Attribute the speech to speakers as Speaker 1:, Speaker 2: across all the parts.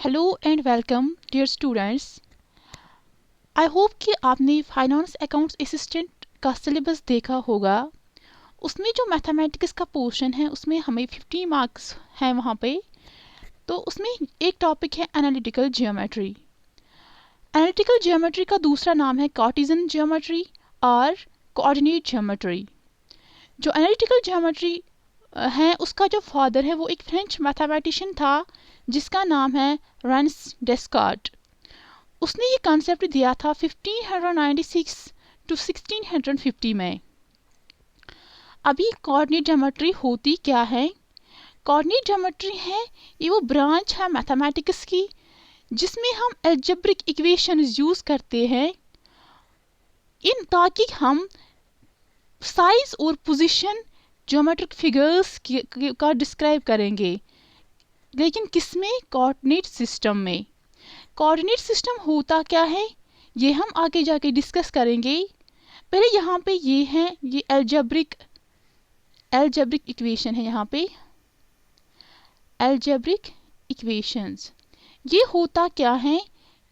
Speaker 1: Hello and welcome dear students. I hope कि आपने finance accounts assistant का syllabus देखा होगा। उसमें जो मैथमेटिक्स का पोर्शन है उसमें हमें 50 मार्क्स हैं वहाँ पे। तो उसमें एक टॉपिक है एनालिटिकल जियोमेट्री। एनालिटिकल जियोमेट्री का दूसरा नाम है कार्टेशियन जियोमेट्री और कोऑर्डिनेट जियोमेट्री। जो एनालिटिकल जियोमेट्री है उसका जो फादर है वो एक फ्रेंच मैथमेटिशियन था जिसका नाम है रेंस डेस्कार्ट। उसने ये कॉन्सेप्ट दिया था 1596 टू 1650 में। अभी कोऑर्डिनेट ज्योमेट्री होती क्या है? कोऑर्डिनेट ज्योमेट्री है ये वो ब्रांच है मैथमेटिक्स की जिसमें हम अलजेब्रिक इक्वेशंस यूज करते हैं इन ताकि हम साइज और पोजीशन ज्योमेट्रिक फिगर्स का डिस्क्राइब करेंगे, लेकिन किसमें? कोऑर्डिनेट सिस्टम में। कोऑर्डिनेट सिस्टम होता क्या है ये हम आगे जाके डिस्कस करेंगे। पहले यहाँ पे ये है, ये अलजेब्रिक इक्वेशन है। यहाँ पे अलजेब्रिक इक्वेशंस ये होता क्या है?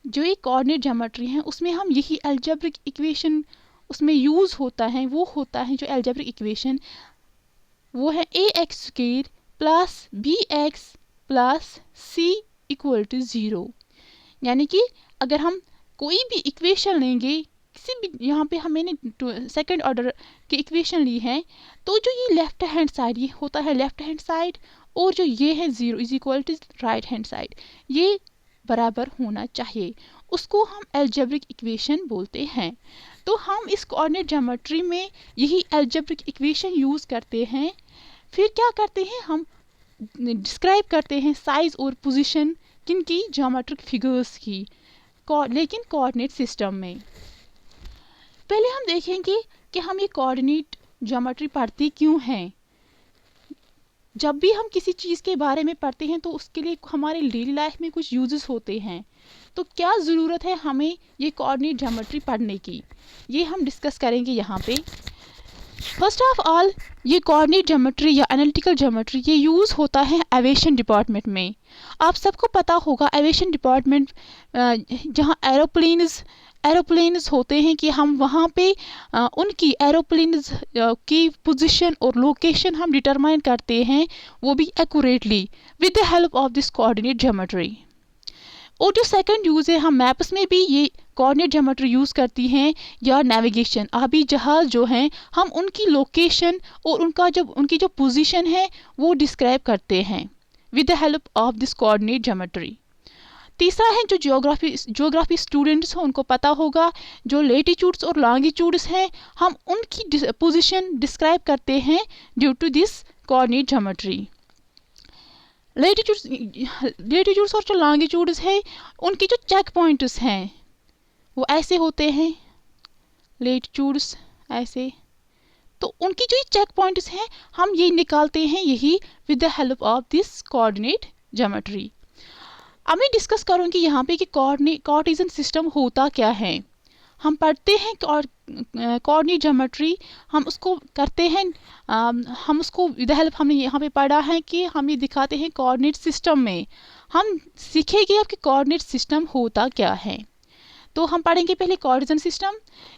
Speaker 1: जो ये कोऑर्डिनेट ज्योमेट्री है उसमें हम यही अलजेब्रिक इक्वेशन उसमें यूज होता है। वो होता है जो अलजेब्रिक इक्वेशन वो है ax² plus bx plus c equal to 0। यानी कि अगर हम कोई भी इक्वेशन लेंगे, किसी भी यहाँ पे हमने सेकंड ऑर्डर की इक्वेशन ली है, तो जो ये लेफ्ट हैंड साइड ये होता है लेफ्ट हैंड साइड और जो ये है 0 is equal to right hand side, ये बराबर होना चाहिए। उसको हम अलजेब्रिक इक्वेशन बोलते हैं। तो हम इस कोऑर्डिनेट ज्योमेट्री में यही अलजेब्रिक इक्वेशन यूज करते हैं। फिर क्या करते हैं? हम डिस्क्राइब करते हैं साइज और पोजीशन किनकी? ज्योमेट्रिक फिगर्स की, लेकिन कोऑर्डिनेट सिस्टम में। पहले हम देखेंगे कि हम ये कोऑर्डिनेट ज्योमेट्री पढ़ते क्यों हैं। जब भी हम किसी चीज़ के बारे में पढ़ते हैं तो उसके लिए हमारे डेली लाइफ में कुछ यूजेस होते हैं। तो क्या ज़रूरत है हमें ये कोऑर्डिनेट ज्योमेट्री पढ़ने की, ये हम डिस्कस करेंगे यहाँ पे। फर्स्ट ऑफ ऑल, ये कोऑर्डिनेट ज्योमेट्री या एनालिटिकल ज्योमेट्री ये यूज़ होता है एविएशन डिपार्टमेंट में। आप सबको पता होगा एविएशन डिपार्टमेंट जहाँ एरोप्लेन्स होते हैं कि हम वहाँ पे उनकी एरोप्लेन्स की पोजीशन और लोकेशन हम डिटरमाइन करते हैं, वो भी accurately with the help of this coordinate geometry. और जो सेकंड यूज़ है, हम मैप्स में भी ये कोऑर्डिनेट ज्योमेट्री यूज़ करती हैं, या नेविगेशन आबी जहाज़ जो हैं हम उनकी लोकेशन और उनकी जो पोजीशन है वो डिस्क्राइब करते हैं with the help of this coordinate geometry. तीसरा है जो ज्योग्राफी स्टूडेंट्स हैं उनको पता होगा, जो लेटीट्यूड्स और लॉन्गिट्यूड्स हैं हम उनकी पोजीशन डिस्क्राइब करते हैं due to this coordinate geometry. Latitudes और जो लॉन्गिट्यूड्स है उनके जो चेक पॉइंट्स हैं वो ऐसे होते हैं, लेटीट्यूड्स ऐसे। तो उनकी जो चेक पॉइंट्स हैं हम ये निकालते हैं यही with the help of this coordinate geometry. अब मैं डिस्कस करूँगी यहाँ पे कि कार्टेशियन सिस्टम होता क्या है। हम पढ़ते हैं कोऑर्डिनेट ज्योमेट्री, हम उसको करते हैं, हम उसको विद हेल्प हमने यहाँ पे पढ़ा है कि हम ये दिखाते हैं कोऑर्डिनेट सिस्टम में। हम सीखेंगे अब कि कोऑर्डिनेट सिस्टम होता क्या है। तो हम पढ़ेंगे पहले कोऑर्डिनेशन सिस्टम।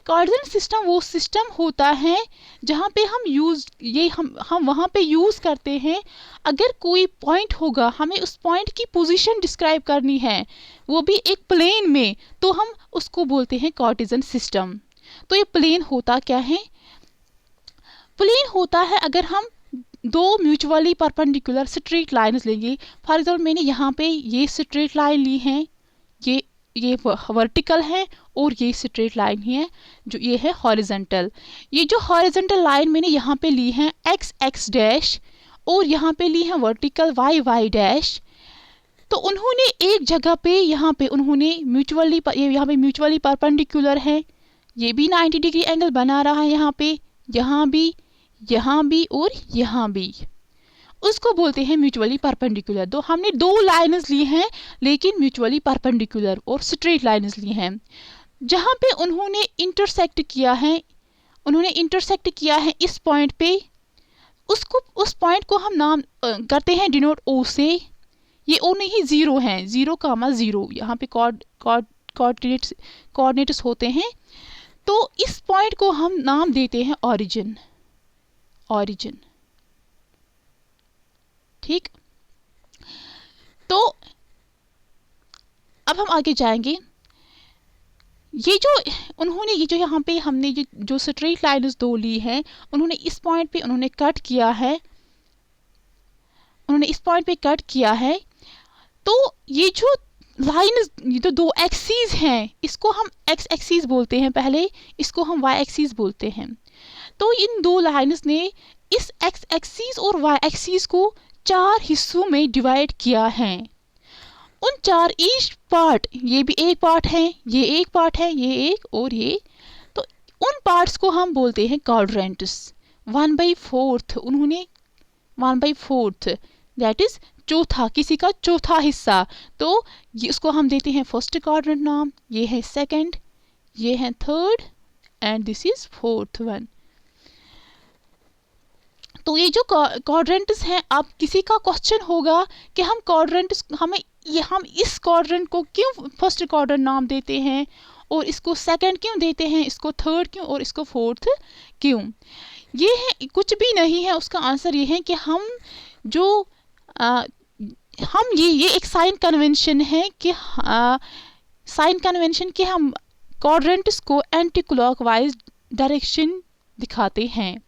Speaker 1: कोऑर्डिनेशन सिस्टम वो सिस्टम होता है जहाँ पे हम वहाँ पे यूज़ करते हैं। अगर कोई पॉइंट होगा, हमें उस पॉइंट की पोजीशन डिस्क्राइब करनी है, वो भी एक प्लेन में, तो हम उसको बोलते हैं कोऑर्डिनेशन सिस्टम। तो ये प्लेन होता क्या है? प्लेन होता है अगर हम दो म्यूचुअली परपेंडिकुलर स्ट्रेट लाइन्स लेंगे। फॉर एग्जाम्पल मैंने यहाँ पे ये स्ट्रेट लाइन ली है, ये वर्टिकल है, और ये स्ट्रेट लाइन ही है जो ये है हॉरिजॉन्टल। ये जो हॉरिजॉन्टल लाइन मैंने यहाँ पे ली है x डैश, और यहाँ पे ली है वर्टिकल y डैश। तो उन्होंने एक जगह पे यहाँ पे उन्होंने यहाँ पे म्यूचुअली परपेंडिकुलर है, ये भी 90 डिग्री एंगल बना रहा है यहाँ पे, यहाँ भी और यहाँ भी। उसको बोलते हैं म्यूचुअली परपेंडिकुलर। तो हमने दो लाइन्स ली हैं लेकिन म्यूचुअली परपेंडिकुलर और स्ट्रेट लाइन्स ली हैं। जहाँ पे उन्होंने इंटरसेक्ट किया है इस पॉइंट पे, उस पॉइंट को हम नाम करते हैं डिनोट ओ से। ये ओ नहीं, ज़ीरो हैं, 0,0 यहाँ पे कोऑर्डिनेट्स होते हैं। तो इस पॉइंट को हम नाम देते हैं ओरिजिन। ओरिजिन, ठीक। तो अब हम आगे जाएंगे। ये जो उन्होंने, ये जो यहाँ पे हमने जो स्ट्रेट लाइन्स दो ली है, उन्होंने इस पॉइंट पे उन्होंने कट किया है, उन्होंने इस पॉइंट पे कट किया है। तो ये जो लाइन, ये तो दो एक्सीज हैं, इसको हम एक्स एक्सीज बोलते हैं पहले, इसको हम वाई एक्सीज बोलते हैं। तो इन दो लाइन्स ने इस एक्स एक्सीज और वाई एक्सीज को 4 हिस्सों में डिवाइड किया है। उन 4 ईच पार्ट, ये भी एक पार्ट है, ये एक पार्ट है, ये एक और ये, तो उन पार्ट्स को हम बोलते हैं क्वाड्रेंट्स। 1/4 उन्होंने 1/4 दैट इज चौथा, किसी का चौथा हिस्सा। तो ये उसको हम देते हैं फर्स्ट क्वाड्रेंट नाम, ये है सेकंड, ये है third and this is fourth one. तो ये जो क्वाड्रेंट्स हैं, अब किसी का क्वेश्चन होगा कि हम क्वाड्रेंट्स, हम इस क्वाड्रेंट को क्यों फर्स्ट क्वाड्रेंट नाम देते हैं और इसको सेकंड क्यों देते हैं, इसको थर्ड क्यों और इसको फोर्थ क्यों? ये है कुछ भी नहीं है, उसका आंसर ये है कि हम जो हम ये एक साइन कन्वेंशन है कि साइन कन्वेंशन कि हम क्वाड्रेंट्स को एंटी क्लॉकवाइज डायरेक्शन दिखाते हैं,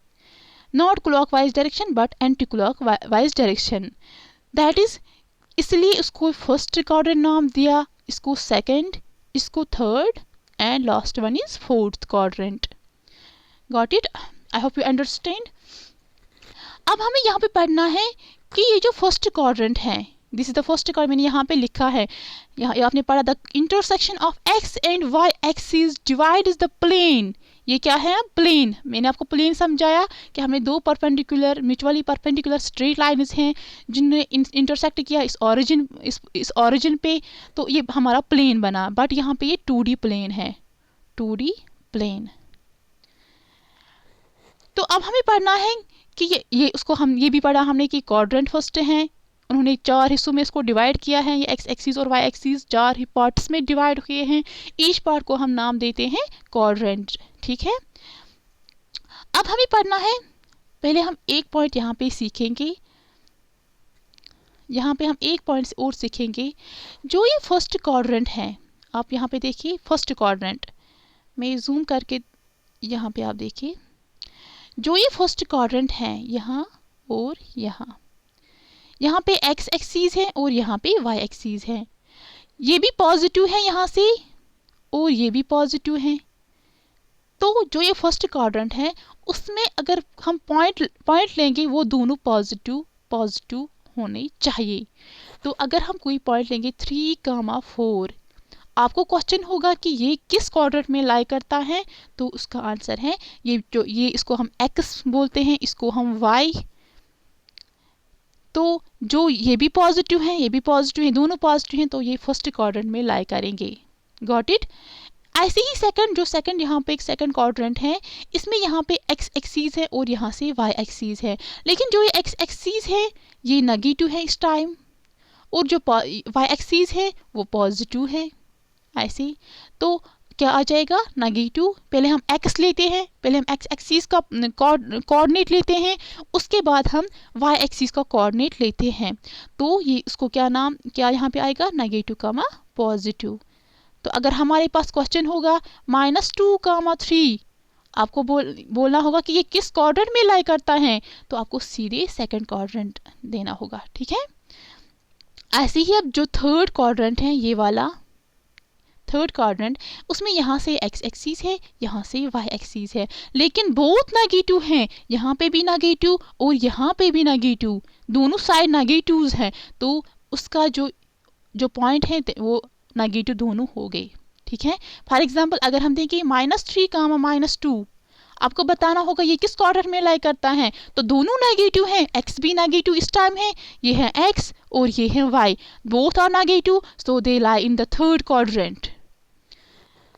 Speaker 1: not clockwise direction but anti clockwise direction. That is, इसलिए उसको फर्स्ट क्वाड्रेंट नाम दिया, इसको सेकंड, इसको third and last one is fourth quadrant. Got it? I hope you understand. अब हमें यहाँ पे पढ़ना है कि ये जो फर्स्ट क्वाड्रेंट है, this is the first quadrant, मैंने यहाँ पे लिखा है, यहाँ आपने पढ़ा the intersection of X and Y axis divide is the plane. ये क्या है? प्लेन। मैंने आपको प्लेन समझाया कि हमें दो perpendicular, mutually perpendicular straight lines हैं जिनने इंटरसेक्ट किया इस ओरिजिन पे, तो ये हमारा प्लेन बना। बट यहाँ पे ये 2D प्लेन है, 2D प्लेन। तो अब हमें पढ़ना है कि ये उसको हम ये भी पढ़ा हमने कि क्वाड्रेंट फर्स्ट हैं, उन्होंने 4 हिस्सों में इसको डिवाइड किया है, ये एक्स एक्सिस और वाई एक्सिस 4 ही पार्ट्स में डिवाइड हुए हैं, ईच पार्ट को हम नाम देते हैं क्वाड्रेंट। ठीक है। अब हमें पढ़ना है, पहले हम एक पॉइंट यहाँ पे सीखेंगे, यहाँ पे हम एक पॉइंट और सीखेंगे। जो ये फर्स्ट क्वाड्रेंट है, आप यहाँ पे देखिए फर्स्ट क्वाड्रेंट, मैं जूम करके यहाँ पे आप देखिए, जो ये फर्स्ट क्वाड्रेंट है यहाँ और यहाँ पे एक्स एक्सीज है और यहाँ पे वाई एक्सीज है, ये भी पॉजिटिव है यहाँ से और ये भी पॉजिटिव है। तो जो ये फर्स्ट क्वाड्रेंट है उसमें अगर हम पॉइंट लेंगे वो दोनों पॉजिटिव होने चाहिए। तो अगर हम कोई पॉइंट लेंगे 3,4, आपको क्वेश्चन होगा कि ये किस क्वाड्रेंट में लाई करता है, तो उसका आंसर है ये इसको हम एक्स बोलते हैं, इसको हम वाई। तो जो ये भी पॉजिटिव है, ये भी पॉजिटिव है, दोनों पॉजिटिव हैं, तो ये फर्स्ट क्वाड्रेंट में लाई करेंगे। Got it? ऐसे ही सेकंड यहाँ पे एक सेकंड क्वाड्रेंट है, इसमें यहाँ पे एक्स एक्सीज है और यहाँ से वाई एक्सीज है, लेकिन जो ये एक्स एक्सीज है ये नेगेटिव है इस टाइम, और जो वाई एक्सीज है वो पॉजिटिव है। ऐसे तो क्या आ जाएगा? नेगेटिव। पहले हम एक्स लेते हैं, पहले हम एक्स एक्सिस का कोऑर्डिनेट लेते हैं, उसके बाद हम वाई एक्सिस का कोऑर्डिनेट लेते हैं। तो ये इसको क्या यहाँ पे आएगा? नेगेटिव कामा पॉजिटिव। तो अगर हमारे पास क्वेश्चन होगा -2,3, आपको बोलना होगा कि ये किस क्वाड्रेंट में लाई करता है, तो आपको सीधे सेकंड क्वाड्रेंट देना होगा। ठीक है। ऐसे ही अब जो थर्ड क्वाड्रेंट है, ये वाला थर्ड क्वाड्रेंट, उसमें यहाँ से एक्स एक्सिस है, यहाँ से वाई एक्सिस है, लेकिन बोथ नेगेटिव हैं, यहाँ पे भी नेगेटिव और यहाँ पे भी नेगेटिव, दोनों साइड नेगेटिव्स हैं। तो उसका जो पॉइंट है वो नेगेटिव दोनों हो गए। ठीक है। फॉर एग्जांपल अगर हम देखें -3, -2, आपको बताना होगा ये किस क्वाड्रेंट में लाई करता है, तो दोनों नेगेटिव हैं, एक्स भी नेगेटिव इस टाइम है, ये है एक्स और ये है Y, both are negative, so they lie in the third quadrant.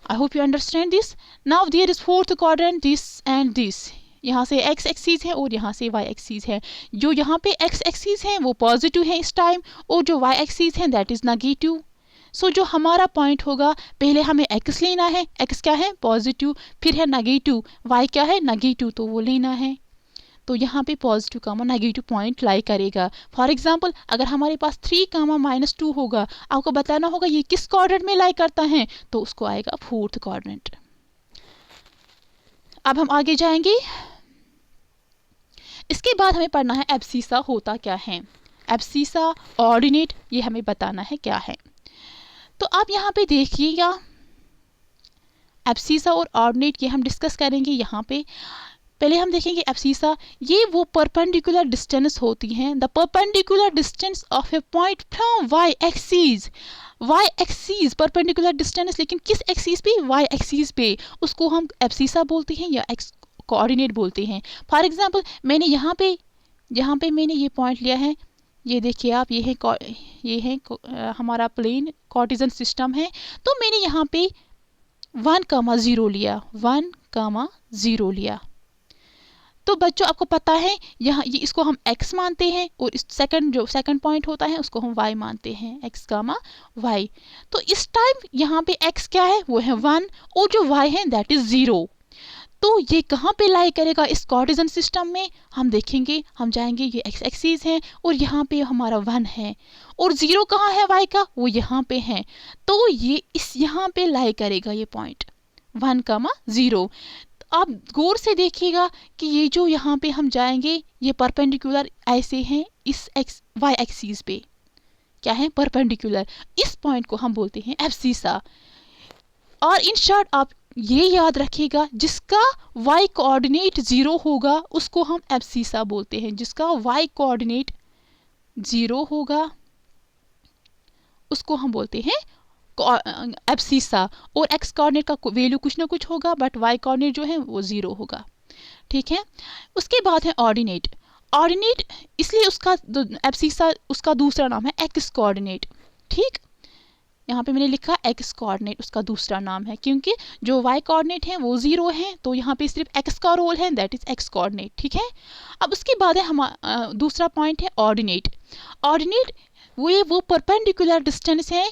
Speaker 1: I hope you understand this. Now there is fourth quadrant, this and this. यहाँ से x एक्सीज है और यहाँ से y एक्सीज है। जो यहाँ पे x एक्सीज है वो पॉजिटिव है इस टाइम, और जो y एक्सीज है दैट इज़ नेगेटिव। सो जो हमारा पॉइंट होगा, पहले हमें x लेना है, x क्या है पॉजिटिव, फिर है नेगेटिव, y क्या है नेगेटिव, तो वो लेना है। तो यहाँ पे पॉजिटिव कामा नेगेटिव पॉइंट लाई करेगा। फॉर एग्जांपल अगर हमारे पास 3 कामा -2 होगा, आपको बताना होगा ये किस क्वाड्रेंट में लाई करता है, तो उसको आएगा 4th क्वाड्रेंट। अब हम आगे जाएंगे। इसके बाद हमें पढ़ना है एब्सिसा होता क्या है। एब्सिसा ऑर्डिनेट ये हमें बताना है क्या है। तो आप यहाँ पे देखिएगा, एब्सिसा और ऑर्डिनेट ये हम डिस्कस करेंगे यहाँ पे। पहले हम देखेंगे एब्सिसा, ये वो परपेंडिकुलर डिस्टेंस होती हैं, the perpendicular distance of a point from Y axes. Y axes perpendicular distance, लेकिन किस एक्सीज पे, वाई एक्सीज पे, उसको हम एब्सिसा बोलते हैं या एक्स कोऑर्डिनेट बोलते हैं। फॉर एग्जांपल मैंने यहाँ पे मैंने ये पॉइंट लिया है, ये देखिए आप, ये है हमारा प्लेन कार्टेशियन सिस्टम है। तो मैंने यहाँ पे 1,0 लिया, 1,0 लिया। तो बच्चों आपको पता है यहाँ ये इसको हम x मानते हैं, और इस सेकंड पॉइंट होता है उसको हम y मानते हैं, x, y। तो इस टाइम यहाँ पे x क्या है, वो है 1, और जो y है दैट इज 0। तो ये कहाँ पे लाई करेगा इस कार्टेशियन सिस्टम में, हम देखेंगे, हम जाएंगे, ये x एक्सिस है और यहाँ पे हमारा 1 है, और 0 कहाँ है y का, वो यहाँ पे है। तो ये इस यहाँ पे लाई करेगा ये पॉइंट 1,0। आप गौर से देखिएगा कि ये जो यहाँ पे हम जाएंगे ये परपेंडिकुलर ऐसे हैं इस y एक्सिस पे, क्या है परपेंडिकुलर। इस पॉइंट को हम बोलते हैं एब्सिसा। और इन शॉर्ट आप ये याद रखिएगा, जिसका y कोऑर्डिनेट 0 होगा उसको हम एब्सिसा बोलते हैं, जिसका y कोऑर्डिनेट 0 होगा उसको हम बोलते हैं एब्सिसा। और x कोऑर्डिनेट का वैल्यू कुछ ना कुछ होगा, बट y कोऑर्डिनेट जो है वो 0 होगा, ठीक है। उसके बाद है ऑर्डिनेट। ऑर्डिनेट इसलिए उसका एब्सिसा उसका दूसरा नाम है एक्स कोऑर्डिनेट, ठीक। यहाँ पे मैंने लिखा x कोऑर्डिनेट उसका दूसरा नाम है, क्योंकि जो y कोऑर्डिनेट है वो 0 है, तो यहाँ पे सिर्फ x का रोल है, दैट इज x कोऑर्डिनेट, ठीक है। अब उसके बाद है हमारा दूसरा पॉइंट है ऑर्डिनेट। ऑर्डिनेट वो परपेंडिकुलर डिस्टेंस है,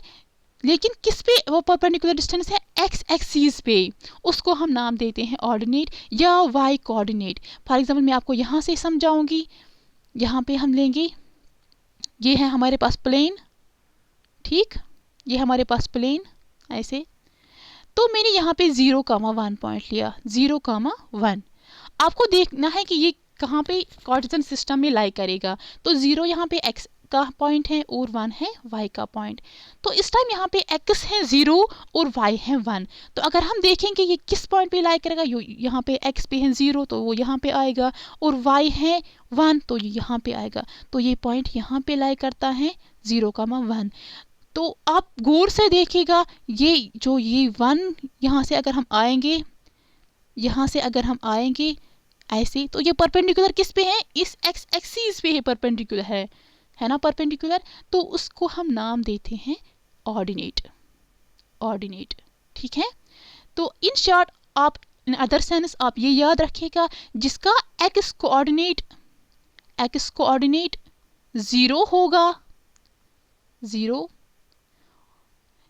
Speaker 1: लेकिन किस पे वो परपेंडिकुलर डिस्टेंस है, x एक्सिस पे, उसको हम नाम देते हैं ऑर्डिनेट या y कोऑर्डिनेट। फॉर एग्जांपल मैं आपको यहाँ से समझाऊंगी, यहाँ पे हम लेंगे, ये है हमारे पास प्लेन, ठीक, ये हमारे पास प्लेन ऐसे। तो मैंने यहाँ पे 0,1 पॉइंट लिया, 0,1। आपको देखना है कि ये कहाँ पे कार्टेशियन सिस्टम में लाई करेगा। तो 0 यहाँ पे x का पॉइंट है और 1 है y का पॉइंट। तो इस टाइम यहाँ पे x है 0 और y है 1। तो अगर हम देखेंगे ये किस पॉइंट पे लाई करेगा, यहाँ पे x पे है 0 तो वो यहाँ पे आएगा, और y है 1 तो ये यहाँ पे आएगा। तो ये पॉइंट यहाँ पे लाई करता है 0,1। तो आप गौर से देखिएगा, ये 1 यहाँ से अगर हम आएंगे, यहाँ से अगर हम आएंगे ऐसे, तो ये परपेंडिकुलर किस पे है, इस x एक्सिस पे है, परपेंडिकुलर है ना परपेंडिकुलर। तो उसको हम नाम देते हैं ऑर्डिनेट, ऑर्डिनेट, ठीक है। तो इन शॉर्ट आप इन अदर सेंस आप ये याद रखिएगा, जिसका x कोऑर्डिनेट 0 होगा, 0,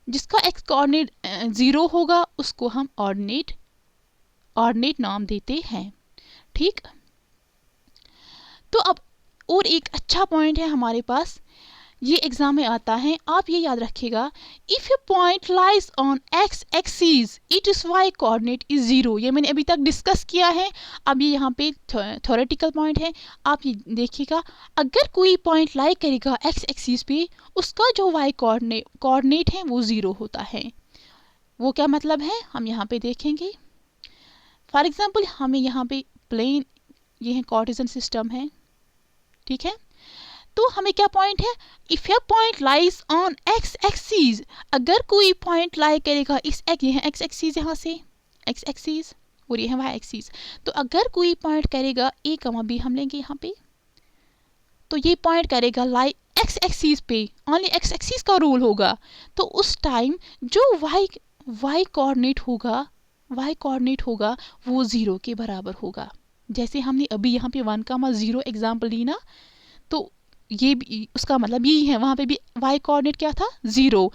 Speaker 1: जिसका x कोऑर्डिनेट 0 होगा उसको हम ऑर्डिनेट नाम देते हैं, ठीक। तो अब और एक अच्छा पॉइंट है हमारे पास, ये एग्जाम में आता है, आप ये याद रखिएगा, if A point lies on x axis it is y coordinate is 0। ये मैंने अभी तक डिस्कस किया है, अब ये यहाँ पे थ्योरेटिकल पॉइंट है। आप ये देखिएगा, अगर कोई पॉइंट लाई करेगा x एक्सिस पे, उसका जो y कोऑर्डिनेट है वो 0 होता है। वो क्या मतलब है, हम यहाँ पे देखेंगे। फॉर एग्जाम्पल हमें यहाँ पे प्लेन, ये है कार्टेशियन सिस्टम है, ठीक है। तो हमें क्या पॉइंट है, if A point lies on x axis, अगर कोई पॉइंट लाई करेगा इस ये है x एक्सिस, यहाँ से x एक्सिस और ये है y एक्सिस। तो अगर कोई पॉइंट करेगा a, b हम लेंगे यहाँ पे, तो ये पॉइंट करेगा लाई x एक्सिस पे, ओनली x एक्सिस का रूल होगा। तो उस टाइम जो y कोऑर्डिनेट होगा वो 0 के बराबर होगा, जैसे हमने अभी यहाँ पे 1,0 एग्जाम्पल ली ना, तो ये भी उसका मतलब यही है, वहाँ पे भी y कोऑर्डिनेट क्या था, 0।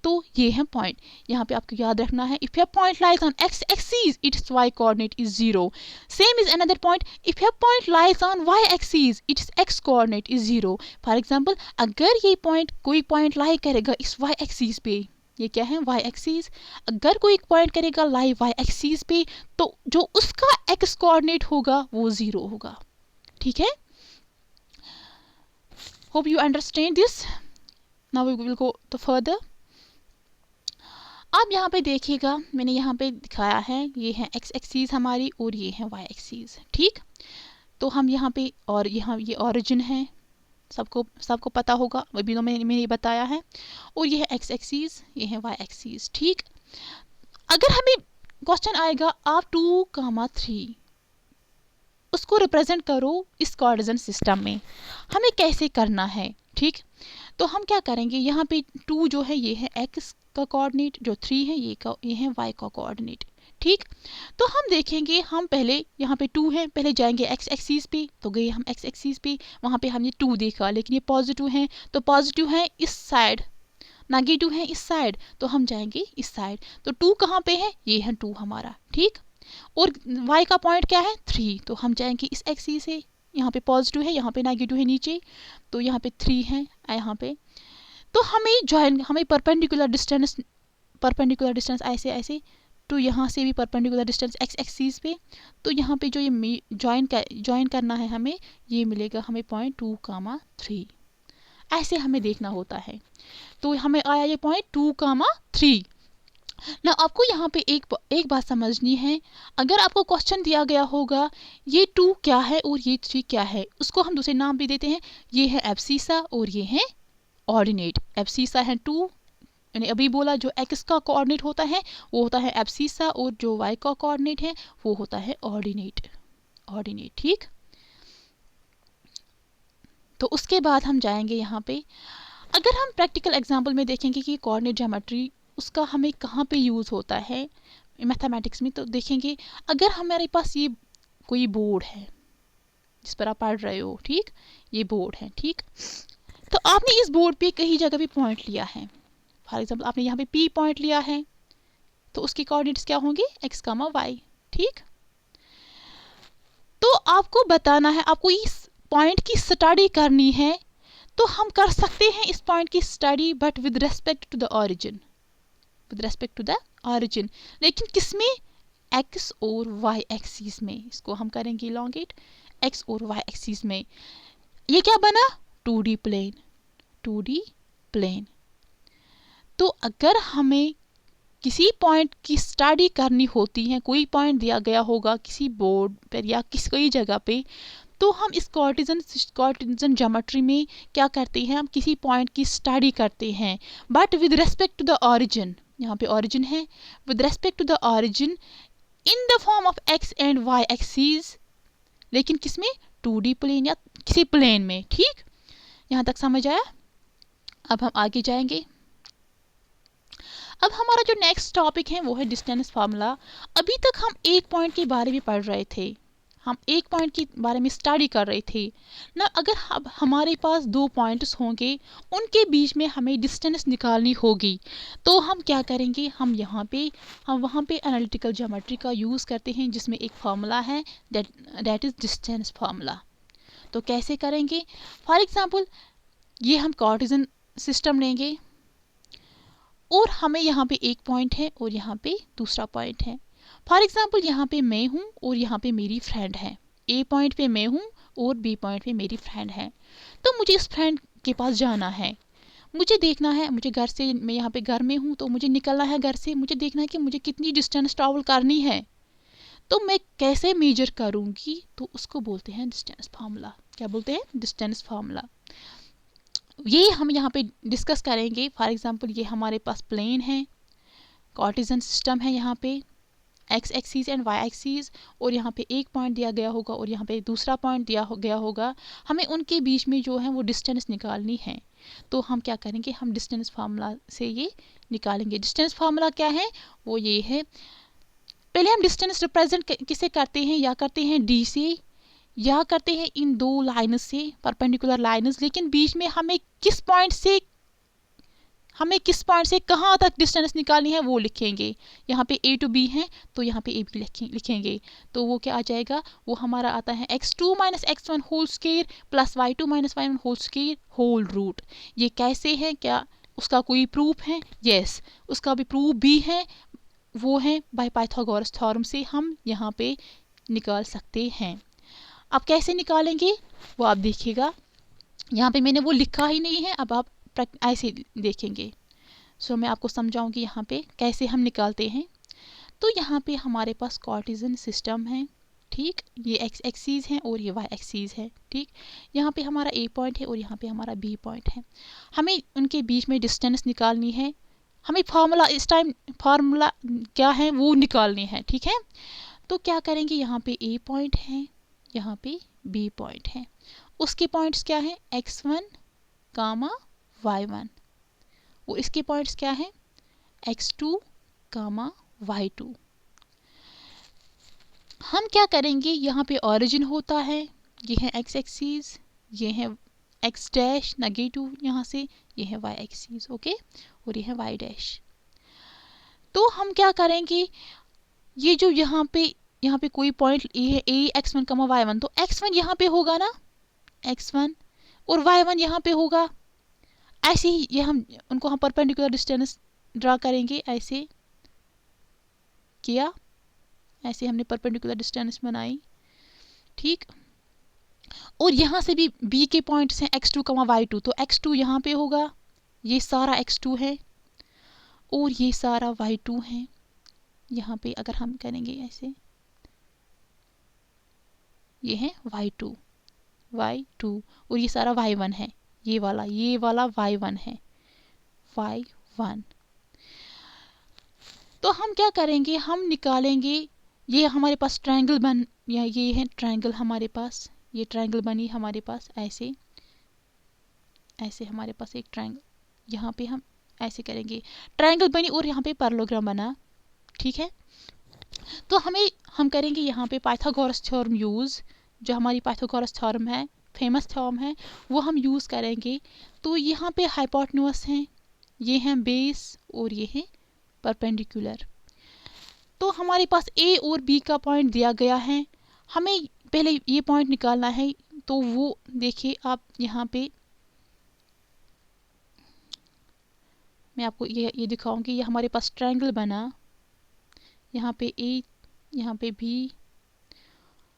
Speaker 1: तो ये है पॉइंट, यहाँ पे आपको याद रखना है, if your point lies on x axis it's y coordinate is 0। Same is another point, if your point lies on y axis it's x coordinate is 0। For example, अगर ये पॉइंट, कोई पॉइंट लाई करेगा इस y एक्सिस पे, ये क्या है, y axis, अगर कोई पॉइंट करेगा लाई y एक्सिस पे, तो जो उसका x कोऑर्डिनेट होगा वो 0 होगा। ठीक है, hope you understand this. Now we will go to further. आप यहाँ पे देखिएगा, मैंने यहाँ पे दिखाया है, ये है x एक्सिस हमारी और ये है y एक्सिस। ठीक, तो हम यहाँ पे, और यहाँ ये ओरिजिन है, सबको पता होगा, अभी तो मैंने बताया है, और ये है x एक्सिस, ये है y एक्सिस। ठीक, अगर हमें क्वेश्चन आएगा आप 2,3 उसको रिप्रेजेंट करो इस कोऑर्डिनेशन सिस्टम में, हमें कैसे करना है। ठीक, तो हम क्या करेंगे, यहाँ पे 2 जो है ये है x का कोऑर्डिनेट, जो 3 है ये है y का कोऑर्डिनेट। ठीक, तो हम देखेंगे, हम पहले यहाँ पे 2 है, पहले जाएंगे x एक्सिस पे, तो गए हम x एक्सिस पे, वहाँ पे हमने 2 देखा, लेकिन ये पॉजिटिव है, तो पॉजिटिव है इस साइड, नेगेटिव है इस साइड, तो हम जाएंगे इस साइड। तो 2 कहाँ पे है, ये है 2 हमारा। ठीक, और y का पॉइंट क्या है, 3, तो हम जाएंगे इस एक्सिस से, यहाँ पे पॉजिटिव है, यहाँ पे नेगेटिव है नीचे, तो यहाँ पे 3 है यहाँ पे, तो हमें परपेंडिकुलर डिस्टेंस ऐसे, तो यहाँ से भी परपेंडिकुलर डिस्टेंस x एक्सिस पे, तो यहाँ पे जो ये ज्वाइन करना है हमें, ये मिलेगा हमें पॉइंट 2,3, ऐसे हमें देखना होता है। तो हमें आया ये पॉइंट 2,3 ना। आपको यहाँ पे एक बात समझनी है, अगर आपको क्वेश्चन दिया गया होगा ये 2 क्या है और ये 3 क्या है, उसको हम दूसरे नाम भी देते हैं, ये है एब्सिसा और ये है ऑर्डिनेट। एब्सिसा है 2, मैंने अभी बोला जो x का कोऑर्डिनेट होता है वो होता है एब्सिसा, और जो y का कोऑर्डिनेट है वो होता है ऑर्डिनेट। ठीक, तो उसके बाद हम जाएंगे यहाँ पे, अगर हम प्रैक्टिकल एग्जाम्पल में देखेंगे कि कोऑर्डिनेट ज्योमेट्री उसका हमें कहाँ पे यूज़ होता है मैथमेटिक्स में, तो देखेंगे अगर हमारे पास ये कोई बोर्ड है जिस पर आप पढ़ रहे हो, ठीक, ये बोर्ड है। ठीक, तो आपने इस बोर्ड पे कहीं जगह भी पॉइंट लिया है, फॉर एग्जाम्पल आपने यहाँ पे P पॉइंट लिया है, तो उसके कोऑर्डिनेट्स क्या होंगे, x, y। ठीक, तो आपको बताना है, आपको इस पॉइंट की स्टडी करनी है, तो हम कर सकते हैं इस पॉइंट की study, but with respect to the origin, लेकिन किसमें, x और y एक्सिस में, इसको हम करेंगे इलोंगेट, x और y एक्सिस में। ये क्या बना, 2D प्लेन। तो अगर हमें किसी पॉइंट की स्टडी करनी होती है, कोई पॉइंट दिया गया होगा किसी बोर्ड पर या कोई जगह पे, तो हम इस कोऑर्डिनेशन ज्योमेट्री में क्या करते हैं, हम किसी पॉइंट की स्टडी करते हैं, but with respect to the origin, यहाँ पे ऑरिजिन है, with respect to the origin in the form of x and y axis, लेकिन किसमें, 2D प्लेन या किसी प्लेन में। ठीक, यहाँ तक समझ आया। अब हम आगे जाएंगे, अब हमारा जो नेक्स्ट टॉपिक है वो है डिस्टेंस फार्मूला। अभी तक हम एक पॉइंट के बारे में पढ़ रहे थे, हम एक पॉइंट के बारे में स्टडी कर रहे थे ना। अगर अब हमारे पास 2 पॉइंट्स होंगे, उनके बीच में हमें डिस्टेंस निकालनी होगी, तो हम क्या करेंगे, हम वहाँ पे एनालिटिकल ज्योमेट्री का यूज़ करते हैं, जिसमें एक फार्मूला है दैट इज़ डिस्टेंस फार्मूला। तो कैसे करेंगे, फॉर एग्जांपल ये हम कार्टेशियन सिस्टम लेंगे, और हमें यहाँ पे एक पॉइंट है और यहाँ पे दूसरा पॉइंट है। फॉर एग्जांपल यहाँ पे मैं हूँ और यहाँ पे मेरी फ्रेंड है, ए पॉइंट पे मैं हूँ और बी पॉइंट पे मेरी फ्रेंड है। तो मुझे इस फ्रेंड के पास जाना है, मुझे देखना है, मुझे घर से, मैं यहाँ पे घर में हूँ तो मुझे निकलना है घर से, मुझे देखना है कि मुझे कितनी डिस्टेंस ट्रैवल करनी है। तो मैं कैसे मेजर करूँगी, तो उसको बोलते हैं डिस्टेंस फार्मूला। क्या बोलते हैं, डिस्टेंस फार्मूला। ये हम यहाँ पे डिस्कस करेंगे। फॉर एग्जांपल ये हमारे पास प्लेन है, कार्टेशियन सिस्टम है, यहाँ पे x axis and y axis, और यहाँ पे एक पॉइंट दिया गया होगा और यहाँ पे दूसरा पॉइंट दिया गया होगा, हमें उनके बीच में जो है वो डिस्टेंस निकालनी है। तो हम क्या करेंगे, हम डिस्टेंस फार्मूला से ये निकालेंगे। डिस्टेंस फार्मूला क्या है, वो ये है, पहले हम डिस्टेंस रिप्रेजेंट किसे करते हैं, या करते हैं डी से, या करते हैं इन दो लाइन्स से, परपेंडिकुलर लाइन्स, लेकिन बीच में हमें किस पॉइंट से कहाँ तक डिस्टेंस निकालनी है वो लिखेंगे। यहाँ पे a टू b है तो यहाँ पे a b लिखेंगे। तो वो क्या आ जाएगा, वो हमारा आता है x2 minus x1 whole square plus y2 minus y1 whole square whole root. ये कैसे है, क्या उसका कोई प्रूफ है? यस, उसका भी प्रूफ भी है, वो है बाय पाइथागोरस थ्योरम से हम यहाँ पे निकाल सकते हैं। अब कैसे निकालेंगे वो आप देखिएगा, यहाँ पे मैंने वो लिखा ही नहीं है, अब आप ऐसे देखेंगे। सो मैं आपको समझाऊंगी यहाँ पे कैसे हम निकालते हैं। तो यहाँ पे हमारे पास कार्टेशियन सिस्टम है, ठीक, ये एक्स एक्सीज है और ये वाई एक्सीज है, ठीक। यहाँ पे हमारा ए पॉइंट है और यहाँ पे हमारा बी पॉइंट है। हमें उनके बीच में डिस्टेंस निकालनी है, हमें फार्मूला इस टाइम फार्मूला क्या है वो निकालनी है, ठीक है। तो क्या करेंगे, यहाँ पे ए पॉइंट है, यहाँ पे बी पॉइंट है, उसके पॉइंट्स क्या है x1 कामा y1, वो इसके पॉइंट्स क्या है x2 कामा y2। हम क्या करेंगे, यहाँ पे ओरिजिन होता है, ये है x एक्सीज, ये है x डैश नेगेटिव यहाँ से, ये है y एक्सीज, ओके, और ये है y डैश। तो हम क्या करेंगे, ये जो यहाँ पे कोई पॉइंट ये है a x1 कामा y1, तो x1 यहाँ पे होगा ना, x1, और y1 यहाँ पे होगा। ऐसे ही ये हम उनको हम परपेंडिकुलर डिस्टेंस ड्रा करेंगे, ऐसे किया, ऐसे हमने परपेंडिकुलर डिस्टेंस बनाई, ठीक। और यहाँ से भी b के पॉइंट्स हैं x2 कामा y2, तो x2 यहाँ पे होगा, ये सारा x2 है और ये सारा y2 है। यहाँ पे अगर हम करेंगे ऐसे, ये है y2 और ये सारा y1 है, ये वाला y1 है, y1। तो हम क्या करेंगे, हम निकालेंगे, ये हमारे पास ट्रायंगल बन, या ये है ट्रायंगल हमारे पास, ये ट्रायंगल बनी हमारे पास ऐसे, ऐसे हमारे पास एक ट्रायंगल, यहाँ पे हम ऐसे करेंगे, ट्रायंगल बनी और यहाँ पे पैरेललोग्राम बना, ठीक है। तो हम करेंगे यहाँ पे पाइथागोरस थ्योरम यूज़, जो हमारी पाइथागोरस थ्योरम है, फेमस थ्योरम है, वो हम यूज़ करेंगे। तो यहाँ पे हाइपोटेन्यूज हैं, ये हैं बेस और ये है परपेंडिकुलर। तो हमारे पास ए और बी का पॉइंट दिया गया है, हमें पहले ये पॉइंट निकालना है। तो वो देखिए आप यहाँ पे, मैं आपको ये दिखाऊंगी, ये हमारे पास ट्रायंगल बना, यहाँ पे ए, यहाँ पे बी,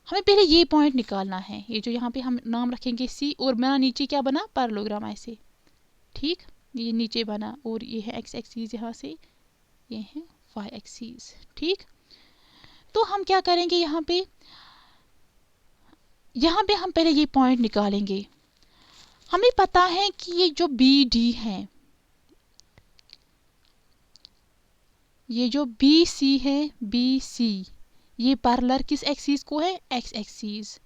Speaker 1: हमें पहले ये पॉइंट निकालना है, ये जो यहाँ पे हम नाम रखेंगे सी, और बना नीचे क्या बना पैरेललोग्राम ऐसे, ठीक, ये नीचे बना, और ये है एक्स एक्सीज, यहाँ से ये है वाई एक्सीज, ठीक। तो हम क्या करेंगे, यहाँ पे हम पहले ये पॉइंट निकालेंगे। हमें पता है कि ये जो बी डी है, ये जो बी सी है, बी सी, ये पैरेलल किस एक्सीस को है, एक्स एक्सीस,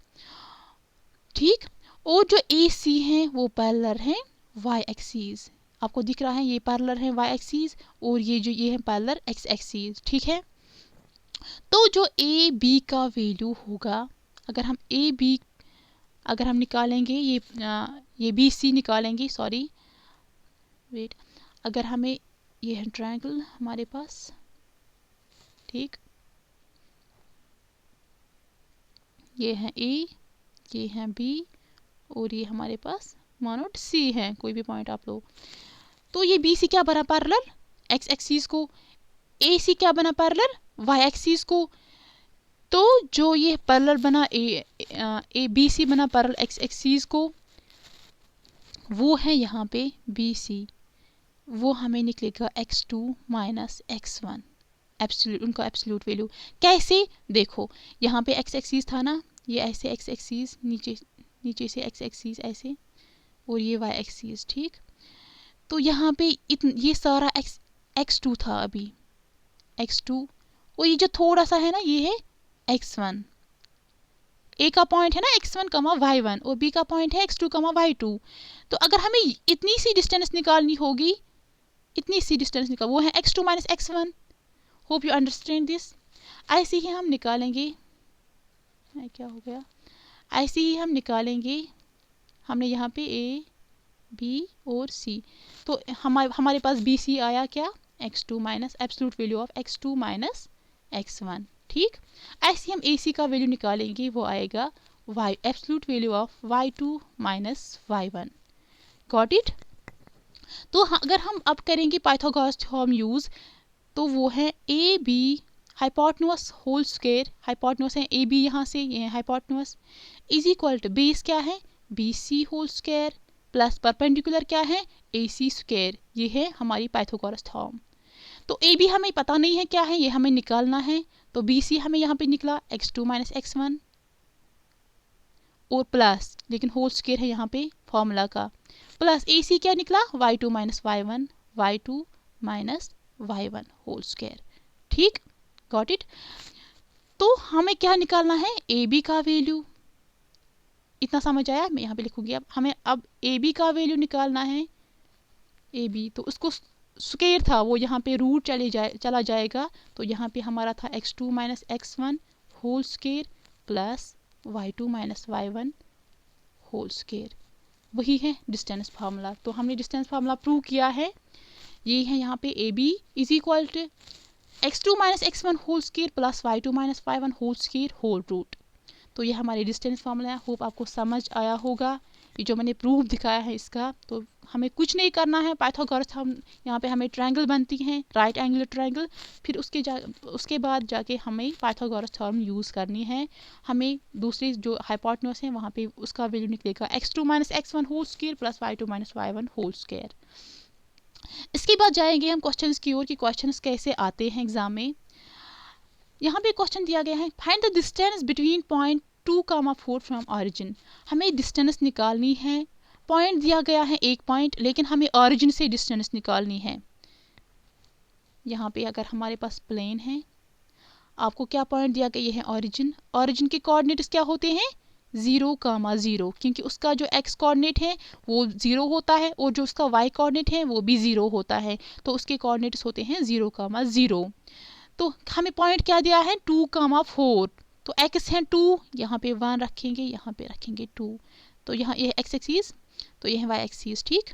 Speaker 1: ठीक। और जो ए सी है वो पैरेलल है वाई एक्सीस, आपको दिख रहा है ये पैरेलल है वाई एक्सीस, और ये है पैरेलल एक्स एक्सीस, ठीक है। तो जो ए बी का वैल्यू होगा, अगर हम निकालेंगे, ये बी सी निकालेंगे, सॉरी वेट, अगर हमें ये है ट्रायंगल हमारे पास, ठीक, ये है ए, ये है बी, और ये हमारे पास मानो सी है, कोई भी पॉइंट आप लो। तो ये बी सी क्या बना पैरेलल एक्स एक्सीस को, ए सी क्या बना पैरेलल वाई एक्सीस को। तो जो ये पैरेलल बना ए बी सी बना पैरेलल एक्स एक्सीस को, वो है यहाँ पे बी सी, वो हमें निकलेगा x2 माइनस x1, एब्सोल्यूट, उनका एब्सोल्यूट वैल्यू। कैसे, देखो यहाँ पे x एक्सीस था ना, ये ऐसे x एक्सीस, नीचे से x एक्सीस ऐसे, और ये y एक्सीस, ठीक। तो यहाँ पे ये सारा x2 था अभी, x2, और ये जो थोड़ा सा है ना, ये है x1। ए का पॉइंट है ना x1 कमा y1, और बी का पॉइंट है x2 कमा y2। तो अगर हमें इतनी सी डिस्टेंस निकालनी होगी, वो है x2 minus x1। Hope you understand this. ऐसे ही हम निकालेंगे, क्या हो गया, ऐसे ही हम निकालेंगे, हमने यहाँ पे ए बी और सी, तो हमारे पास बी सी आया क्या, x2 minus absolute value of x2 minus x1, ठीक। ऐसे हम ए सी का वैल्यू निकालेंगे, वो आएगा y absolute value of y2 minus y1, got it. तो अगर हम अब करेंगे पाइथागोरस थ्योरम यूज, तो वो है A B hypotenuse whole square, hypotenuse है ए बी, यहाँ से ये है hypotenuse, is equal to base क्या है B C whole square plus perpendicular क्या है ए सी स्क्वायर, ये है हमारी पाइथागोरस थ्योरम। तो ए बी हमें पता नहीं है क्या है, ये हमें निकालना है, तो बी सी हमें यहाँ पे निकला x2 माइनस x1 और प्लस, लेकिन होल स्क्वायर है यहाँ पे फॉर्मूला का, प्लस ए सी क्या निकला y2 minus y1, y2 minus y1 whole square, ठीक, गॉट इट। तो हमें क्या निकालना है ए बी का वैल्यू, इतना समझ आया, मैं यहाँ पे लिखूंगी। अब हमें अब ए बी का वैल्यू निकालना है, ए बी तो उसको स्क्वायर था वो यहाँ पे रूट चला जाएगा, तो यहाँ पे हमारा था x2 minus x1 whole square plus y2 minus y1 whole square, वही है डिस्टेंस फार्मूला। तो हमने डिस्टेंस फार्मूला प्रूव किया है, ये है यहाँ पे A B is equal to x2 minus x1 whole square plus y2 minus y1 whole square whole root. तो ये हमारे डिस्टेंस फार्मूला है, होप आपको समझ आया होगा। ये जो मैंने प्रूफ दिखाया है इसका, तो हमें कुछ नहीं करना है, पाइथागोरस हम यहाँ पे हमें ट्रायंगल बनती हैं, राइट एंगुलर ट्रायंगल, फिर उसके बाद जाके हमें पाइथागोरस थ्योरम यूज़ करनी है। हमें दूसरी जो हाइपोटेन्यूस है वहाँ पे उसका वैल्यू निकलेगा x2 minus x1 whole square plus y2 minus y1 whole square. इसके बाद जाएंगे हम क्वेश्चंस की ओर कि क्वेश्चंस कैसे आते हैं एग्जाम में। यहाँ पे क्वेश्चन दिया गया है, find the distance between point 2,4 from origin. हमें डिस्टेंस निकालनी है, पॉइंट दिया गया है एक पॉइंट, लेकिन हमें ऑरिजिन से डिस्टेंस निकालनी है। यहाँ पे अगर हमारे पास प्लेन है, आपको क्या पॉइंट दिया गया, ये है ऑरिजिन, ऑरिजिन के कोऑर्डिनेट्स क्या होते हैं 0,0, क्योंकि उसका जो x कोऑर्डिनेट है वो 0 होता है और जो उसका y कोऑर्डिनेट है वो भी 0 होता है, तो उसके कोऑर्डिनेट्स होते हैं 0,0। तो हमें पॉइंट क्या दिया है 2,4, तो x है 2, यहाँ पे 1 रखेंगे, यहाँ पे रखेंगे 2, तो यहाँ ये x एक्सिस, तो ये है y एक्सिस, ठीक।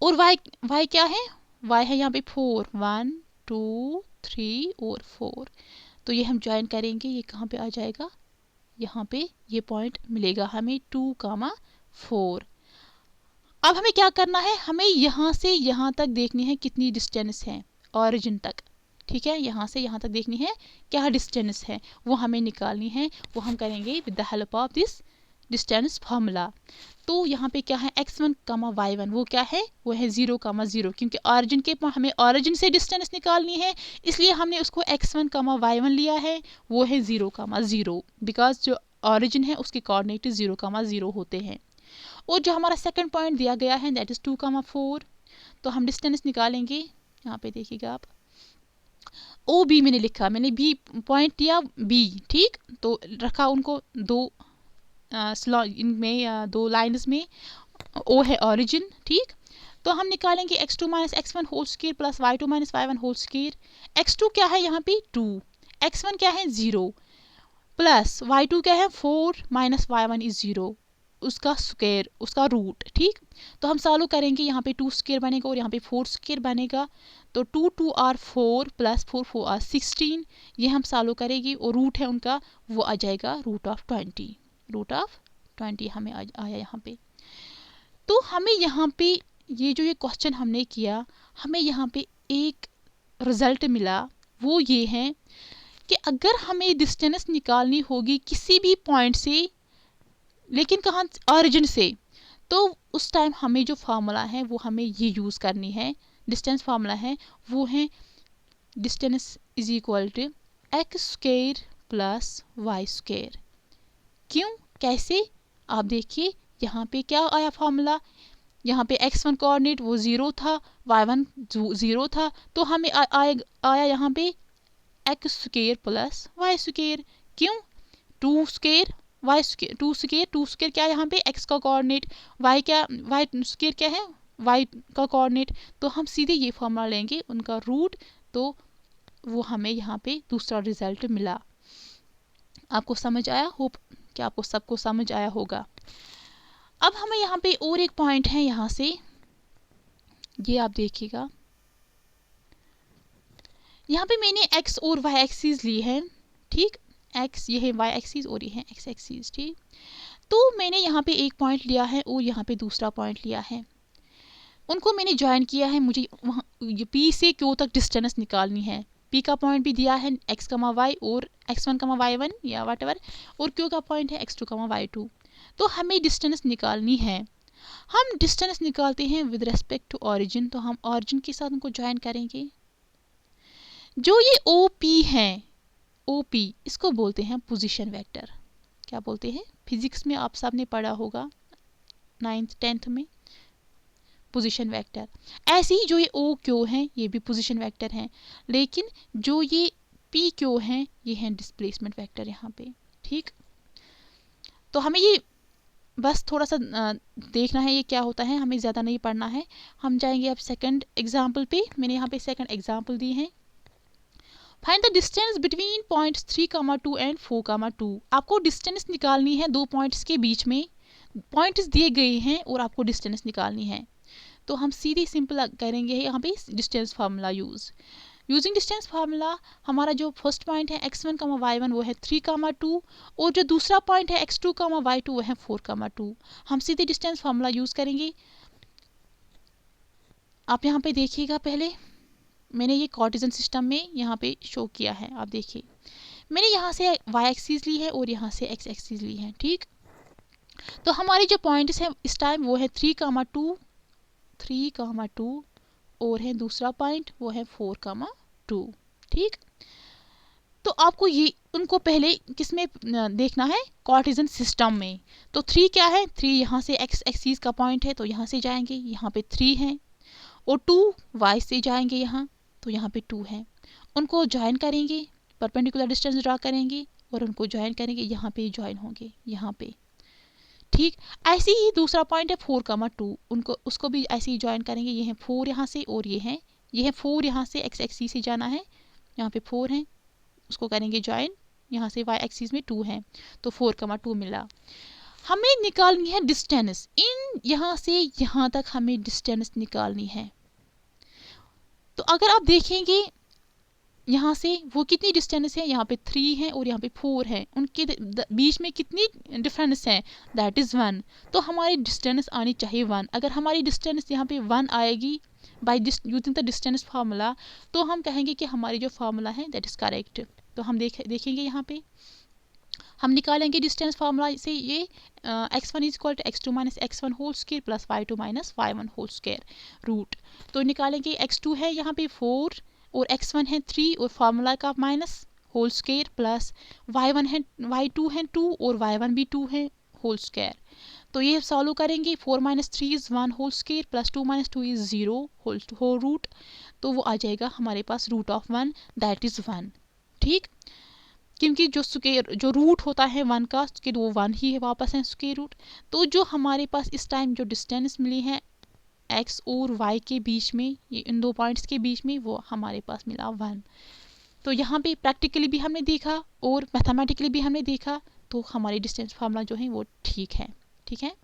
Speaker 1: और y क्या है, y है यहाँ पे 4, 1 2 3 और 4, तो ये हम ज्वाइन करेंगे, ये कहाँ पे आ जाएगा, यहाँ पे ये पॉइंट मिलेगा हमें 2,4। अब हमें क्या करना है, हमें यहाँ से यहाँ तक देखनी है कितनी डिस्टेंस है ऑरिजिन तक, ठीक है, यहाँ से यहाँ तक देखनी है क्या डिस्टेंस है, वो हमें निकालनी है, वो हम करेंगे with the help of this distance formula. तो यहाँ पे क्या है x1 y1, वो क्या है, वो है 0,0, क्योंकि ऑरिजिन के हमें ऑरिजिन से डिस्टेंस निकालनी है, इसलिए हमने उसको x1 y1 लिया है, वो है 0,0, बिकॉज जो ऑरिजिन है उसके कोऑर्डिनेट 0,0 होते हैं। और जो हमारा सेकंड पॉइंट दिया गया है दैट इज 2,4, तो हम डिस्टेंस निकालेंगे, यहाँ पे देखिएगा आप, ओ बी मैंने लिखा, मैंने बी पॉइंट दिया बी, ठीक, तो रखा उनको दो इनमें दो लाइन्स में, ओ है ऑरिजिन, ठीक। तो हम निकालेंगे x2 minus x1 whole square plus y2 minus y1 whole square. x2 क्या है यहाँ पे 2, x1 क्या है 0, प्लस y2 क्या है 4 माइनस y1 इज 0, उसका स्क्वायर, उसका रूट, ठीक। तो हम सॉल्व करेंगे, यहाँ पे 2 स्क्वायर बनेगा और यहाँ पे 4 स्क्वायर बनेगा, तो 2 2 आर 4 प्लस 4 4 आर 16, ये हम सॉल्व करेंगे और रूट है उनका वो आ जाएगा रूट ऑफ 20, रूट ऑफ 20 हमें आया यहाँ पे। तो हमें यहाँ पे ये क्वेश्चन हमने किया, हमें यहाँ पे एक रिजल्ट मिला, वो ये है कि अगर हमें डिस्टेंस निकालनी होगी किसी भी पॉइंट से, लेकिन कहाँ ऑरिजिन से, तो उस टाइम हमें जो फार्मूला है वो हमें ये यूज़ करनी है, डिस्टेंस फार्मूला है वो है distance is equal to X square plus Y square. क्यों, कैसे, आप देखिए यहाँ पे क्या आया फार्मूला, यहाँ पे x1 कोऑर्डिनेट वो 0 था, y1 0 था, तो हमें आया यहाँ पे X square plus Y square. क्यों, 2 square Y square, 2 square, 2 square क्या है यहाँ पे x का कोऑर्डिनेट, y क्या, y स्क्वायर क्या है y का कोऑर्डिनेट, तो हम सीधे ये फॉर्मूला लेंगे उनका रूट, तो वो हमें यहाँ पे दूसरा रिजल्ट मिला। आपको समझ आया? होप कि आपको सबको समझ आया होगा। अब हमें यहाँ पे और एक पॉइंट है, यहाँ से ये आप देखिएगा, यहाँ पे मैंने x और y एक्सिस ली है, ठीक, x ये है y एक्सिस और ये है x एक्सिस, ठीक। तो मैंने यहाँ पे एक पॉइंट लिया है और यहाँ पे दूसरा पॉइंट लिया है, उनको मैंने ज्वाइन किया है। मुझे वहाँ P से Q तक डिस्टेंस निकालनी है। P का पॉइंट भी दिया है x, y और x1, y1 या वटेवर, और Q का पॉइंट है x2, y2। तो हमें डिस्टेंस निकालनी है। हम डिस्टेंस निकालते हैं विद रेस्पेक्ट टू ऑरिजिन, तो हम ऑरिजिन के साथ उनको ज्वाइन करेंगे। जो ये OP है, OP इसको बोलते हैं पोजीशन वेक्टर। क्या बोलते हैं? फिजिक्स में आप सबने पढ़ा होगा 9th 10th में, पोजीशन वेक्टर। ऐसे ही जो ये OQ है ये भी पोजीशन वेक्टर है, लेकिन जो ये PQ है ये है डिस्प्लेसमेंट वेक्टर यहाँ पे, ठीक। तो हमें ये बस थोड़ा सा देखना है ये क्या होता है, हमें ज़्यादा नहीं पढ़ना है। हम जाएंगे अब सेकंड एग्जाम्पल पे। मैंने यहाँ पे सेकंड एग्जाम्पल दी है। Find the distance between points 3,2 and 4,2। आपको डिस्टेंस निकालनी है दो पॉइंट्स के बीच में। पॉइंट्स दिए गए हैं और आपको डिस्टेंस निकालनी है। तो हम सीधे सिंपल करेंगे यहाँ पे distance formula using distance formula. हमारा जो फर्स्ट पॉइंट है x1, y1 वो है 3,2 और जो दूसरा पॉइंट है x2, y2 वो है 4,2। हम सीधे डिस्टेंस फार्मूला यूज़ करेंगे। आप यहाँ पे देखिएगा, पहले मैंने ये कार्टेशियन सिस्टम में यहाँ पे शो किया है। आप देखिए मैंने यहाँ से y एक्सिस ली है और यहाँ से x एक्सिस ली है, ठीक। तो हमारे जो पॉइंट्स हैं इस टाइम वो है 3,2 और है दूसरा पॉइंट वो है 4,2, ठीक। तो आपको ये उनको पहले किस में देखना है? कार्टेशियन सिस्टम में। तो 3 क्या है? 3 यहाँ से x एक्सिस का पॉइंट है तो यहाँ से जाएंगे, यहाँ पे 3 है, और 2 y से जाएंगे यहाँ, तो यहाँ पे 2 है। उनको ज्वाइन करेंगे, परपेंडिकुलर डिस्टेंस ड्रा करेंगे और उनको ज्वाइन करेंगे, यहाँ पे ज्वाइन होंगे यहाँ पे, ठीक। ऐसे ही दूसरा पॉइंट है 4,2, उनको उसको भी ऐसे ही ज्वाइन करेंगे। ये है 4 यहाँ से और ये है 4 यहाँ से x एक्सिस से जाना है, यहाँ पे 4 है, उसको करेंगे ज्वाइन, यहाँ से y एक्सिस में 2 है, तो 4,2 मिला। हमें निकालनी है डिस्टेंस, इन यहाँ से यहाँ तक हमें डिस्टेंस निकालनी है। तो अगर आप देखेंगे यहाँ से वो कितनी डिस्टेंस है, यहाँ पे 3 है और यहाँ पे 4 है, उनके बीच में कितनी डिफरेंस है? That is 1। तो हमारी डिस्टेंस आनी चाहिए 1। अगर हमारी डिस्टेंस यहाँ पे 1 आएगी by using the distance formula, तो हम कहेंगे कि हमारी जो फार्मूला है दैट इज़ करेक्ट। तो हम देखेंगे यहाँ पे हम निकालेंगे डिस्टेंस फार्मूला से ये x1 is equal to x2 minus x1 whole square plus y2 minus y1 whole square root. तो निकालेंगे x2 है यहाँ पे 4 और x1 है 3 और फार्मूला का minus whole square plus y1 है y2 है 2 और y1 भी 2 है होल स्क्वायर। तो ये सॉल्व करेंगे, 4 minus 3 is 1 whole square plus 2 minus 2 is 0 whole root. तो वो आ जाएगा हमारे पास रूट ऑफ 1 दैट इज़ 1, ठीक। क्योंकि जो स्क्वायर जो रूट होता है 1 का वो 1 ही है, वापस है स्क्वायर रूट। तो जो हमारे पास इस टाइम जो डिस्टेंस मिली है x और y के बीच में, ये इन दो पॉइंट्स के बीच में, वो हमारे पास मिला 1। तो यहाँ पे प्रैक्टिकली भी हमने देखा और मैथमेटिकली भी हमने देखा, तो हमारी डिस्टेंस फार्मूला जो है वो ठीक है, ठीक है।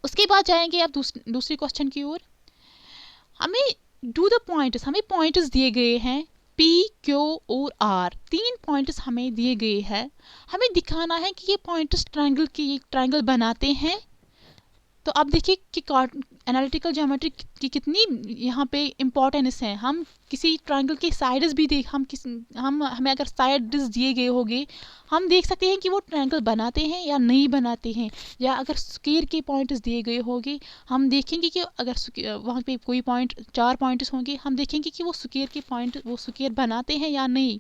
Speaker 1: उसके बाद जाएंगे आप दूसरे क्वेश्चन की ओर। हमें डू द पॉइंट्स, हमें पॉइंट्स दिए गए हैं P, Q और R, 3 पॉइंट्स हमें दिए गए हैं। हमें दिखाना है कि ये पॉइंट्स ट्रायंगल बनाते हैं। तो अब देखिए कि एनालिटिकल ज्योमेट्री की कितनी यहाँ पे इम्पोर्टेंस है। हम किसी ट्रायंगल के साइड्स भी हमें अगर साइड्स दिए गए होंगे, हम देख सकते हैं कि वो ट्रायंगल बनाते हैं या नहीं बनाते हैं। या अगर स्क्वायर के पॉइंट्स दिए गए होंगे, हम देखेंगे कि अगर वहाँ पे कोई पॉइंट 4 पॉइंट्स होंगे, हम देखेंगे कि वो स्क्वायर के पॉइंट वो स्क्वायर बनाते हैं या नहीं।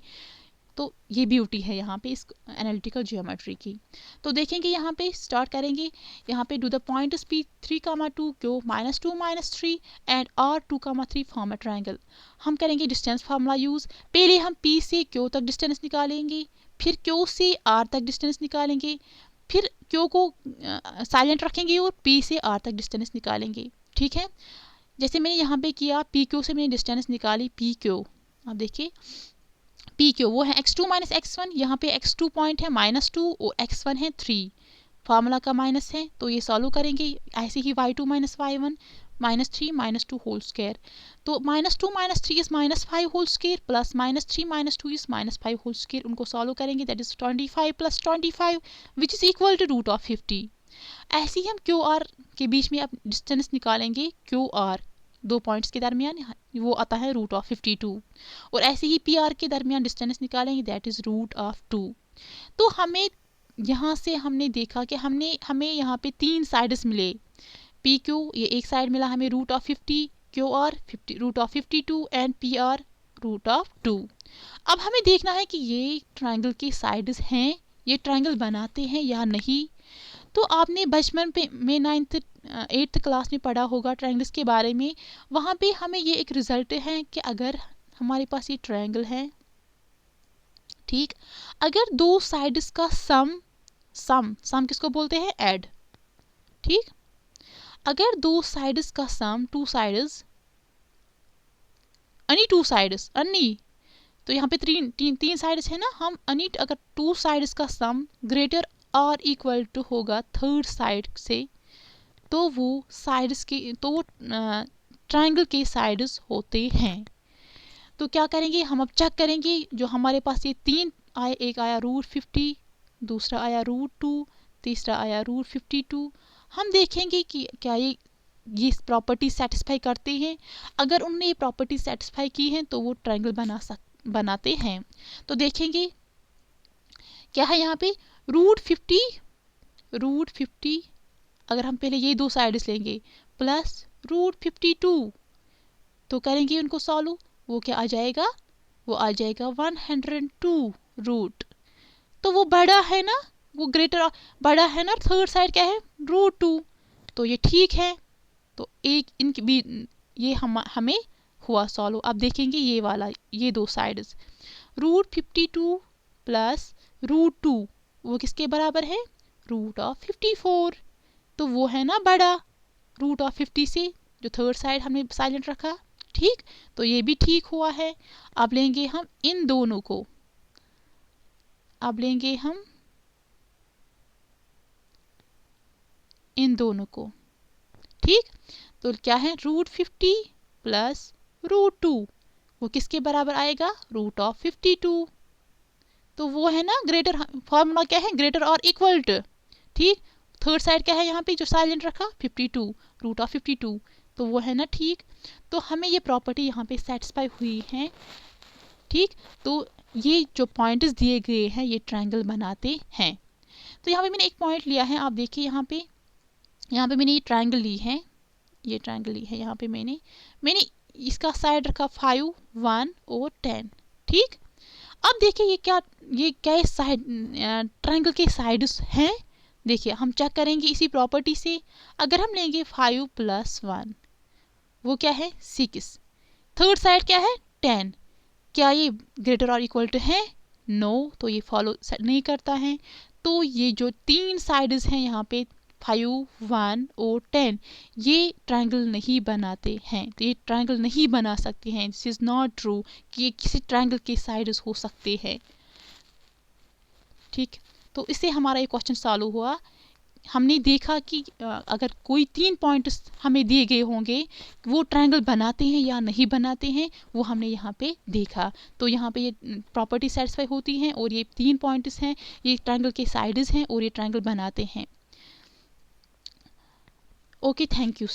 Speaker 1: तो ये ब्यूटी है यहाँ पे इस एनालिटिकल ज्योमेट्री की। तो देखेंगे यहाँ पे स्टार्ट करेंगे, यहाँ पे do the points P 3,2 Q -2 -3 and R 2,3 form a triangle. हम करेंगे डिस्टेंस फार्मूला यूज़। पहले हम P से Q तक डिस्टेंस निकालेंगे, फिर Q से R तक डिस्टेंस निकालेंगे, फिर Q को साइलेंट रखेंगे और P से R तक डिस्टेंस निकालेंगे, ठीक है। जैसे मैंने यहाँ पे किया, PQ से मैंने डिस्टेंस निकाली PQ, आप देखिए पी क्यू वो है x2 माइनस x1, यहाँ पे x2 पॉइंट है -2 और x1 है 3, फार्मूला का माइनस है तो ये सॉल्व करेंगे। ऐसे ही y2 minus y1 -3 -2 whole square, तो -2 -3 is -5 whole square plus -3 -2 is -5 whole square, उनको सॉल्व करेंगे that is 25 plus 25 which is equal to root of 50। ऐसे ही हम क्यू आर के बीच में अब डिस्टेंस निकालेंगे, क्यू आर दो पॉइंट्स के दरमियान वो आता है रूट ऑफ 52, और ऐसे ही पी आर के दरमियान डिस्टेंस निकालेंगे दैट इज रूट ऑफ 2। तो हमें यहाँ से हमने देखा कि हमें यहाँ पे तीन साइड्स मिले, पी क्यू ये एक साइड मिला हमें root of 50, Q R 50 root of 52 and P R root of 2। अब हमें देखना है कि ये ट्रायंगल के साइड्स हैं, ये ट्रायंगल बनाते हैं या नहीं। तो आपने बचपन पे में 8th क्लास में पढ़ा होगा ट्रायंगल्स के बारे में, वहाँ पे हमें ये एक रिजल्ट है कि अगर हमारे पास ये ट्रायंगल है, ठीक, अगर दो साइड्स का सम किसको बोलते हैं, ऐड, ठीक, अगर दो साइड्स का सम टू साइड्स अन्नी, तो यहाँ पे तीन साइड्स है ना, हम अन्नी अगर टू साइड्स का सम ग्रेटर और इक्वल टू होगा थर्ड साइड से, तो वो साइड्स के तो वो ट्रायंगल के साइड्स होते हैं। तो क्या करेंगे हम, अब चेक करेंगे जो हमारे पास ये तीन आए, एक आया रूट 50, दूसरा आया रूट 2, तीसरा आया रूट 52। हम देखेंगे कि क्या ये प्रॉपर्टी सेटिस्फाई करते हैं। अगर उन्होंने ये प्रॉपर्टी सेटिस्फाई की है तो वो ट्रायंगल बनाते हैं। तो देखेंगे क्या है यहाँ पे रूट 50 अगर हम पहले ये दो साइड्स लेंगे प्लस रूट 52, तो करेंगे उनको सॉल्व, वो क्या आ जाएगा, वो आ जाएगा 102 रूट। तो वो बड़ा है ना, वो ग्रेटर बड़ा है ना, थर्ड साइड क्या है रूट 2, तो ये ठीक है। तो एक इनकी भी ये हमें हुआ सॉल्व। अब देखेंगे ये वाला, ये दो साइड्स रूट 52 प्लस रूट 2 वो किसके बराबर है, रूट ऑफ 54, तो वो है ना बड़ा रूट ऑफ 50 से, जो थर्ड साइड हमने साइलेंट रखा, ठीक, तो ये भी ठीक हुआ है। अब लेंगे हम इन दोनों को, अब लेंगे हम इन दोनों को, ठीक, तो क्या है रूट 50 प्लस रूट 2 वो किसके बराबर आएगा, रूट ऑफ 52, तो वो है ना ग्रेटर, फॉर्मूला क्या है ग्रेटर और इक्वल टू, ठीक, थर्ड साइड क्या है यहाँ पे जो साइलेंट रखा 52 रूट ऑफ 52, तो वो है ना ठीक। तो हमें ये प्रॉपर्टी यहाँ पे सेटिस्फाई हुई है, ठीक। तो ये जो पॉइंट्स दिए गए हैं ये ट्रायंगल बनाते हैं। तो यहाँ पे मैंने एक पॉइंट लिया है, आप देखिए यहाँ पे मैंने ये ट्रायंगल ली है, ये ट्रायंगल ली है, यहाँ पे मैंने इसका साइड रखा 5, 1 और 10, ठीक। अब देखिए ये क्या साइड ट्रायंगल के साइड्स हैं, देखिए हम चेक करेंगे इसी प्रॉपर्टी से। अगर हम लेंगे 5 प्लस 1 वो क्या है 6, थर्ड साइड क्या है 10, क्या ये ग्रेटर और इक्वल टू है, नो, तो ये फॉलो नहीं करता है। तो ये जो तीन साइड्स हैं यहाँ पे 5, 1 और 10 ये ट्रायंगल नहीं बनाते हैं, तो ये ट्रायंगल नहीं बना सकते हैं, दिस इज नॉट ट्रू कि ये किसी ट्रायंगल के साइड्स हो सकते हैं, ठीक। तो इससे हमारा ये क्वेश्चन सॉल्व हुआ। हमने देखा कि अगर कोई तीन पॉइंट्स हमें दिए गए होंगे वो ट्रायंगल बनाते हैं या नहीं बनाते हैं, वो हमने यहाँ पे देखा। तो यहाँ पे ये प्रॉपर्टी सेटिस्फाई होती हैं और ये तीन पॉइंट्स हैं, ये ट्रायंगल के साइड्स हैं और ये ट्रायंगल बनाते हैं। Okay, thank you.